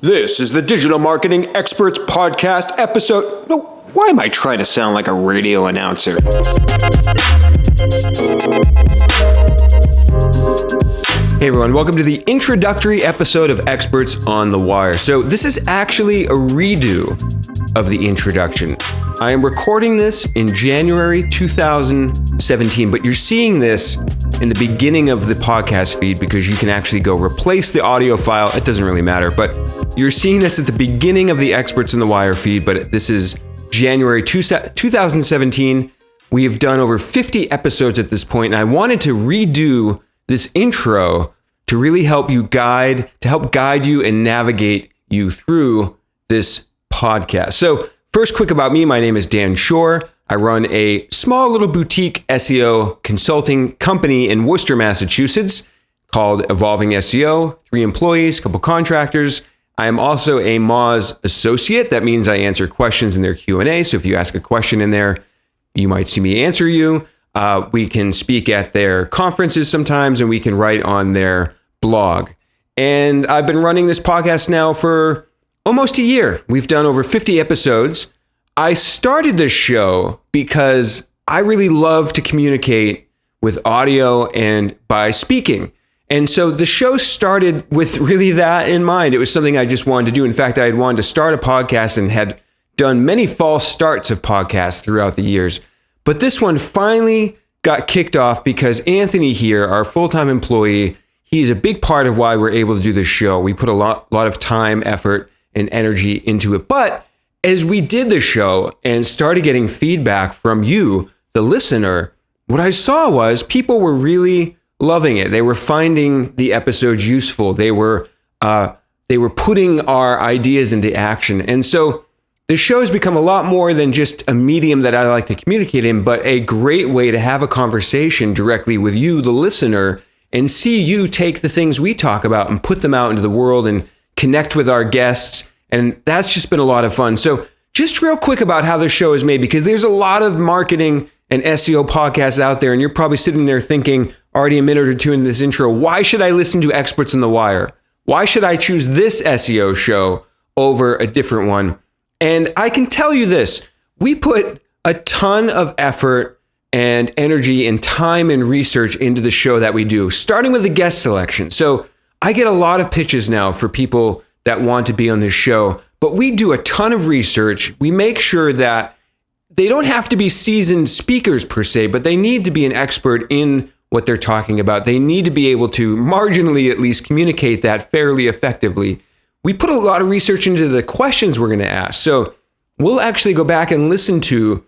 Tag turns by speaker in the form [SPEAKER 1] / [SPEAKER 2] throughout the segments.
[SPEAKER 1] This is the Digital Marketing Experts Podcast episode. No, why am I trying to sound like a radio announcer? Hey everyone, welcome to the introductory episode of Experts on the Wire. So this is actually a redo of the introduction. I am recording this in January 2017, but you're seeing this in the beginning of the podcast feed because you can actually go replace the audio file. It doesn't really matter, but you're seeing this at the beginning of the Experts on the Wire feed, but this is January 2017. We have done over 50 episodes at this point, and I wanted to redo this intro to really help guide you and navigate you through this podcast. So first, quick about me. My name is Dan Shure. I run a small little boutique SEO consulting company in Worcester, Massachusetts called Evolving SEO, 3 employees, a couple contractors. I am also a Moz associate. That means I answer questions in their Q&A. So if you ask a question in there, you might see me answer you. We can speak at their conferences sometimes, and we can write on their blog. And I've been running this podcast now for almost a year. We've done over 50 episodes. I started this show because I really love to communicate with audio and by speaking. And so the show started with really that in mind. It was something I just wanted to do. In fact, I had wanted to start a podcast and had done many false starts of podcasts throughout the years. But this one finally got kicked off because Anthony here, our full-time employee, he's a big part of why we're able to do this show. We put a lot of time, effort, and energy into it. But as we did the show and started getting feedback from you, the listener, what I saw was people were really loving it. They were finding the episodes useful. They were putting our ideas into action. And so the show has become a lot more than just a medium that I like to communicate in, but a great way to have a conversation directly with you, the listener, and see you take the things we talk about and put them out into the world and connect with our guests. And that's just been a lot of fun. So just real quick about how the show is made, because there's a lot of marketing and SEO podcasts out there, and you're probably sitting there thinking already a minute or two into this intro, why should I listen to Experts on the Wire? Why should I choose this SEO show over a different one? And I can tell you this, we put a ton of effort and energy and time and research into the show that we do, starting with the guest selection. So I get a lot of pitches now for people that want to be on this show, but we do a ton of research. We make sure that they don't have to be seasoned speakers per se, but they need to be an expert in what they're talking about. They need to be able to marginally at least communicate that fairly effectively. We put a lot of research into the questions we're going to ask. So we'll actually go back and listen to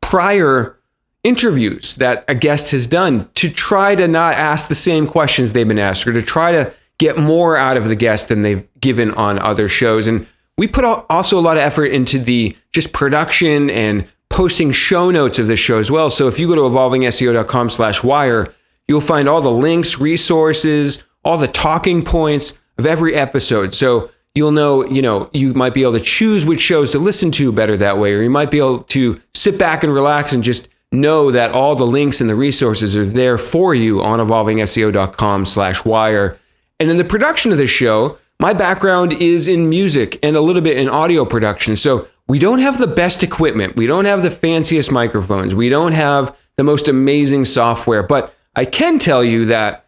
[SPEAKER 1] prior interviews that a guest has done to try to not ask the same questions they've been asked, or to try to get more out of the guest than they've given on other shows. And we put also a lot of effort into the just production and posting show notes of the show as well. So if you go to evolvingseo.com/wire, you'll find all the links, resources, all the talking points of every episode. So you'll know, you might be able to choose which shows to listen to better that way, or you might be able to sit back and relax and just know that all the links and the resources are there for you on evolvingseo.com/wire. And in the production of this show, my background is in music and a little bit in audio production. So we don't have the best equipment. We don't have the fanciest microphones. We don't have the most amazing software. But I can tell you that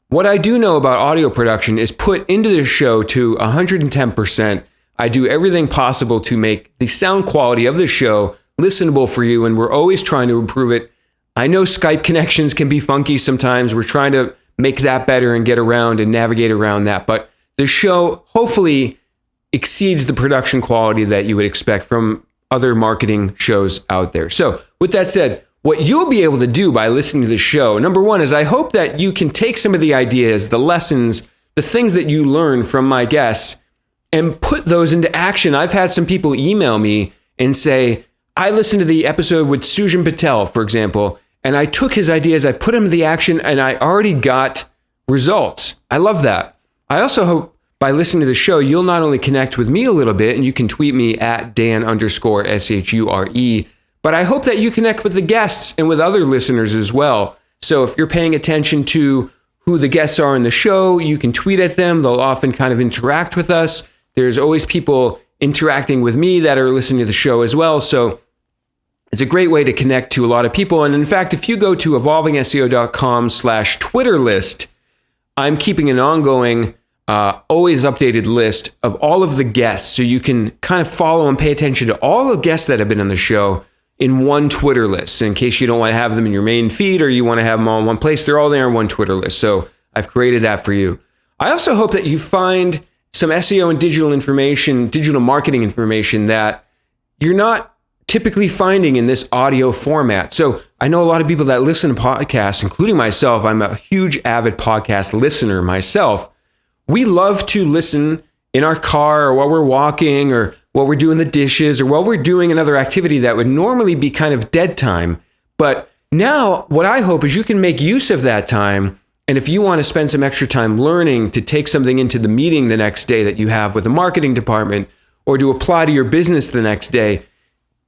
[SPEAKER 1] what I do know about audio production is put into this show to 110%. I do everything possible to make the sound quality of the show listenable for you, and we're always trying to improve it. I know Skype connections can be funky sometimes. We're trying to make that better and get around and navigate around that. But the show hopefully exceeds the production quality that you would expect from other marketing shows out there. So with that said, what you'll be able to do by listening to the show, number one, is I hope that you can take some of the ideas, the lessons, the things that you learn from my guests and put those into action. I've had some people email me and say, I listened to the episode with Sujan Patel, for example, and I took his ideas, I put them into the action, and I already got results. I love that. I also hope by listening to the show, you'll not only connect with me a little bit, and you can tweet me at Dan_SHURE, but I hope that you connect with the guests and with other listeners as well. So if you're paying attention to who the guests are in the show, you can tweet at them. They'll often kind of interact with us. There's always people interacting with me that are listening to the show as well. So it's a great way to connect to a lot of people. And in fact, if you go to evolvingseo.com/Twitter list, I'm keeping an ongoing, always updated list of all of the guests. So you can kind of follow and pay attention to all the guests that have been on the show in one Twitter list. In case you don't want to have them in your main feed or you want to have them all in one place, they're all there in one Twitter list. So I've created that for you. I also hope that you find some SEO and digital information, digital marketing information that you're not typically finding in this audio format. So I know a lot of people that listen to podcasts, including myself. I'm a huge avid podcast listener myself. We love to listen in our car or while we're walking or while we're doing the dishes or while we're doing another activity that would normally be kind of dead time. But now what I hope is you can make use of that time. And if you want to spend some extra time learning to take something into the meeting the next day that you have with the marketing department or to apply to your business the next day,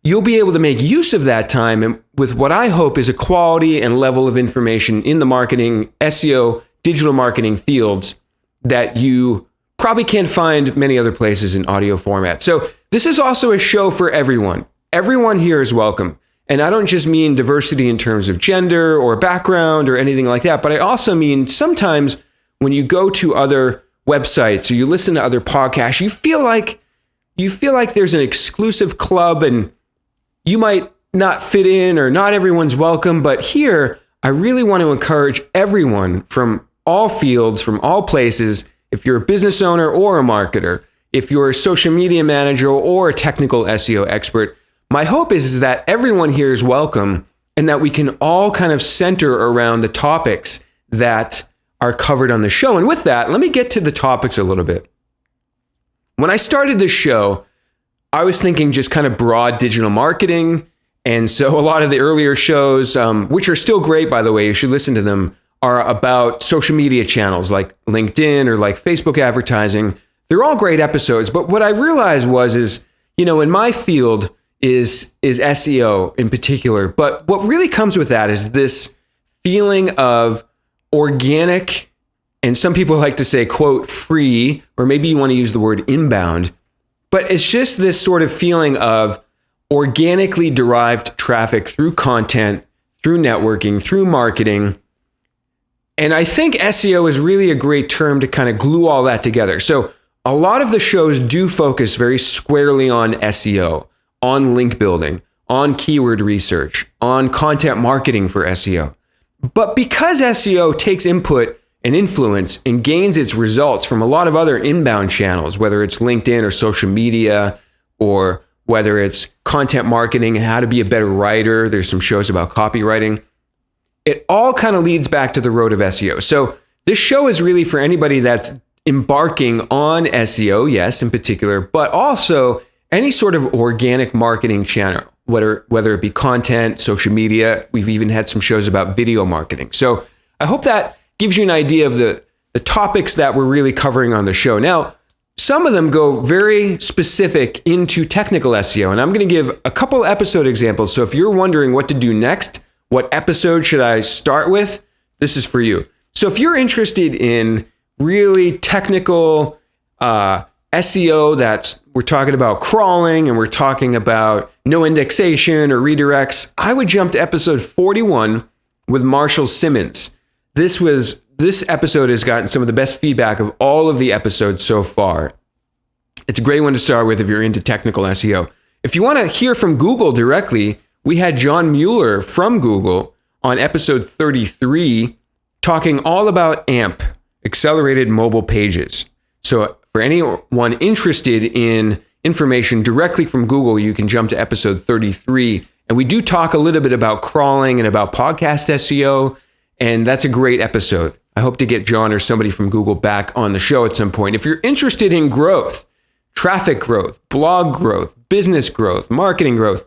[SPEAKER 1] you'll be able to make use of that time and with what I hope is a quality and level of information in the marketing, SEO, digital marketing fields that you probably can't find many other places in audio format. So this is also a show for everyone. Everyone here is welcome. And I don't just mean diversity in terms of gender or background or anything like that, but I also mean sometimes when you go to other websites or you listen to other podcasts, you feel like there's an exclusive club and you might not fit in or not everyone's welcome. But here, I really want to encourage everyone from all fields, from all places. If you're a business owner or a marketer, if you're a social media manager or a technical SEO expert, my hope is that everyone here is welcome and that we can all kind of center around the topics that are covered on the show. And with that, let me get to the topics a little bit. When I started this show, I was thinking just kind of broad digital marketing. And so a lot of the earlier shows, which are still great, by the way, you should listen to them, are about social media channels like LinkedIn or like Facebook advertising. They're all great episodes. But what I realized is, in my field is SEO in particular. But what really comes with that is this feeling of organic, and some people like to say, quote, free, or maybe you want to use the word inbound. But it's just this sort of feeling of organically derived traffic through content, through networking, through marketing. And I think SEO is really a great term to kind of glue all that together. So a lot of the shows do focus very squarely on SEO, on link building, on keyword research, on content marketing for SEO. But because SEO takes input and influence and gains its results from a lot of other inbound channels, whether it's LinkedIn or social media, or whether it's content marketing and how to be a better writer. There's some shows about copywriting. It all kind of leads back to the road of SEO. So this show is really for anybody that's embarking on SEO, yes, in particular, but also any sort of organic marketing channel, whether it be content, social media. We've even had some shows about video marketing. So I hope that gives you an idea of the topics that we're really covering on the show. Now, some of them go very specific into technical SEO, and I'm going to give a couple episode examples. So if you're wondering what to do next, what episode should I start with, this is for you. So if you're interested in really technical SEO, we're talking about crawling and we're talking about no indexation or redirects, I would jump to episode 41 with Marshall Simmons. This episode has gotten some of the best feedback of all of the episodes so far. It's a great one to start with if you're into technical SEO. If you want to hear from Google directly, we had John Mueller from Google on episode 33 talking all about AMP, Accelerated Mobile Pages. So for anyone interested in information directly from Google, you can jump to episode 33. And we do talk a little bit about crawling and about podcast SEO. And that's a great episode. I hope to get John or somebody from Google back on the show at some point. If you're interested in growth, traffic growth, blog growth, business growth, marketing growth,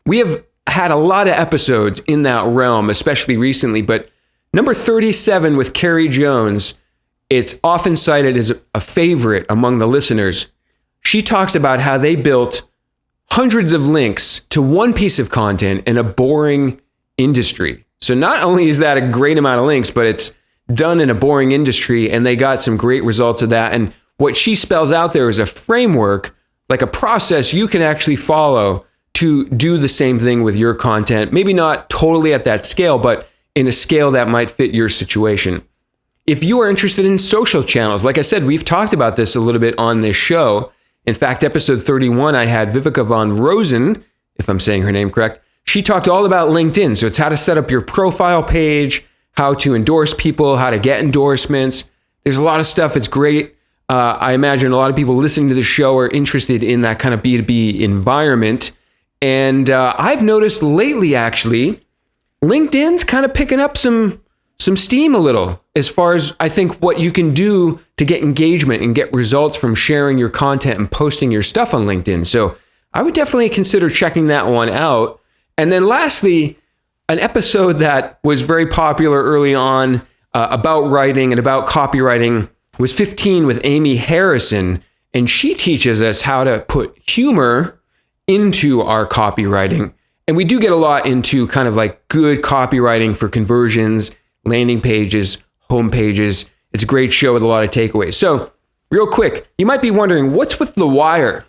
[SPEAKER 1] we have had a lot of episodes in that realm, especially recently. But number 37 with Carrie Jones, it's often cited as a favorite among the listeners. She talks about how they built hundreds of links to one piece of content in a boring industry. So not only is that a great amount of links, but it's done in a boring industry, and they got some great results of that. And what she spells out there is a framework, like a process you can actually follow to do the same thing with your content. Maybe not totally at that scale, but in a scale that might fit your situation. If you are interested in social channels, like I said, we've talked about this a little bit on this show. In fact, episode 31, I had Vivica von Rosen, if I'm saying her name correct. She talked all about LinkedIn. So it's how to set up your profile page, how to endorse people, how to get endorsements. There's a lot of stuff. It's great. I imagine a lot of people listening to the show are interested in that kind of B2B environment. And I've noticed lately, actually, LinkedIn's kind of picking up some steam a little as far as I think what you can do to get engagement and get results from sharing your content and posting your stuff on LinkedIn. So I would definitely consider checking that one out. And then lastly, an episode that was very popular early on about writing and about copywriting was 15 with Amy Harrison. And she teaches us how to put humor into our copywriting. And we do get a lot into kind of like good copywriting for conversions, landing pages, home pages. It's a great show with a lot of takeaways. So real quick, you might be wondering, what's with The Wire?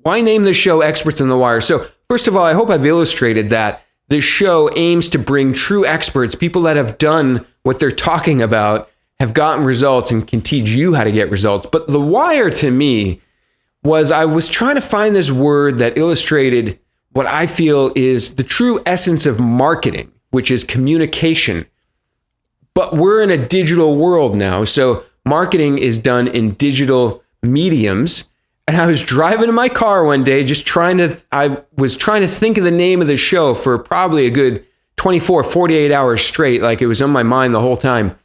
[SPEAKER 1] Why name the show Experts on the Wire? So first of all, I hope I've illustrated that this show aims to bring true experts, people that have done what they're talking about, have gotten results and can teach you how to get results. But The Wire to me I was trying to find this word that illustrated what I feel is the true essence of marketing, which is communication. But we're in a digital world now, so marketing is done in digital mediums. And I was driving in my car one day, I was trying to think of the name of the show for probably a good 24, 48 hours straight, like it was on my mind the whole time.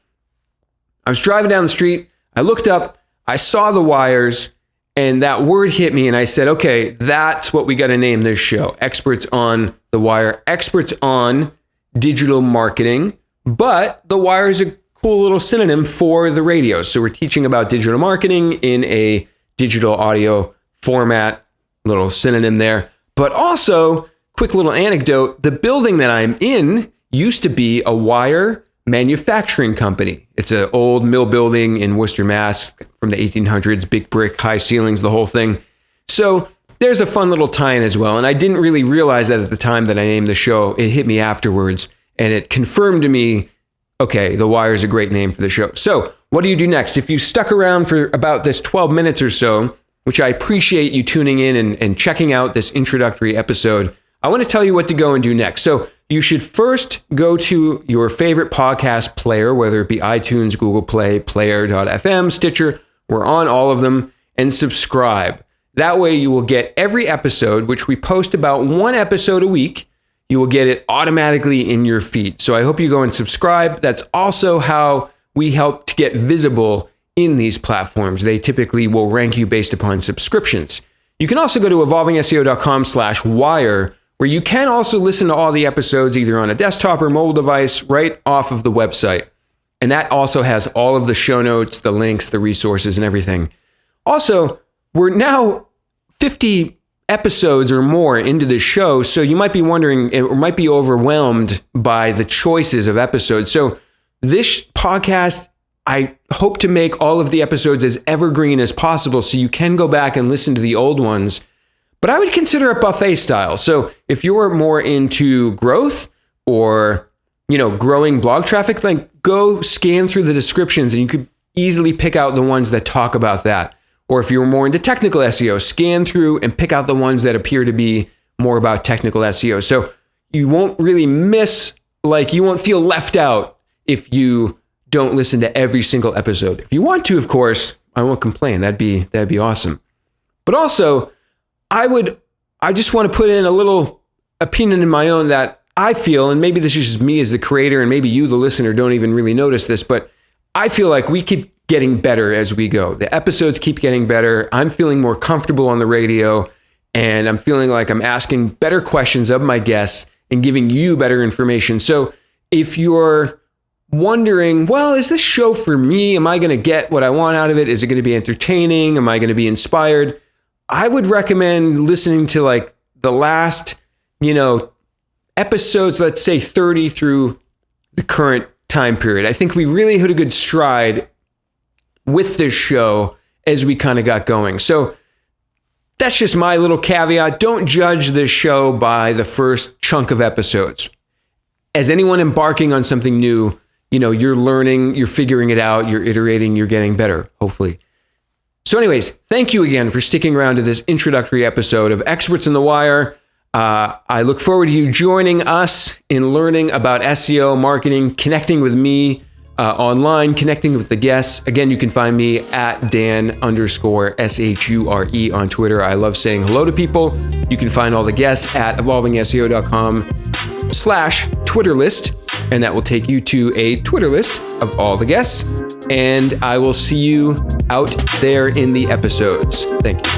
[SPEAKER 1] I was driving down the street, I looked up, I saw The Wires, and that word hit me, and I said, okay, that's what we got to name this show. Experts on The Wire, experts on digital marketing. But The Wire is a cool little synonym for the radio. So we're teaching about digital marketing in a digital audio format, little synonym there. But also, quick little anecdote, the building that I'm in used to be a wire manufacturing company. It's an old mill building in Worcester, Mass. From the 1800s, big brick, high ceilings, the whole thing. So there's a fun little tie-in as well. And I didn't really realize that at the time that I named the show. It hit me afterwards. And it confirmed to me, okay, The Wire is a great name for the show. So what do you do next? If you stuck around for about this 12 minutes or so, which I appreciate you tuning in and checking out this introductory episode, I want to tell you what to go and do next. So you should first go to your favorite podcast player, whether it be iTunes, Google Play, Player.fm, Stitcher. We're on all of them, and subscribe. That way you will get every episode, which we post about one episode a week. You will get it automatically in your feed. So I hope you go and subscribe. That's also how we help to get visible in these platforms. They typically will rank you based upon subscriptions. You can also go to evolvingseo.com/wire, where you can also listen to all the episodes either on a desktop or mobile device right off of the website. And that also has all of the show notes, the links, the resources, and everything. Also, we're now 50 episodes or more into the show, so you might be wondering or might be overwhelmed by the choices of episodes. So this podcast, I hope to make all of the episodes as evergreen as possible so you can go back and listen to the old ones. But I would consider it buffet style. So if you're more into growth or, growing blog traffic, then go scan through the descriptions and you could easily pick out the ones that talk about that. Or if you're more into technical SEO, scan through and pick out the ones that appear to be more about technical SEO. So you won't really you won't feel left out if you don't listen to every single episode. If you want to, of course, I won't complain. That'd be awesome. But also, I just want to put in a little opinion in my own that I feel, and maybe this is just me as the creator, and maybe you, the listener, don't even really notice this, but I feel like we keep getting better as we go. The episodes keep getting better. I'm feeling more comfortable on the radio, and I'm feeling like I'm asking better questions of my guests and giving you better information. So if you're wondering, well, is this show for me? Am I going to get what I want out of it? Is it going to be entertaining? Am I going to be inspired? I would recommend listening to like the last, episodes, let's say 30 through the current time period. I think we really hit a good stride with this show as we kind of got going. So that's just my little caveat. Don't judge this show by the first chunk of episodes. As anyone embarking on something new, you're learning, you're figuring it out, you're iterating, you're getting better, hopefully. So anyways, thank you again for sticking around to this introductory episode of Experts in the Wire. I look forward to you joining us in learning about SEO, marketing, connecting with me online, connecting with the guests. Again, you can find me at Dan_SHURE on Twitter. I love saying hello to people. You can find all the guests at evolvingseo.com/Twitter list, and that will take you to a Twitter list of all the guests. And I will see you out there in the episodes. Thank you.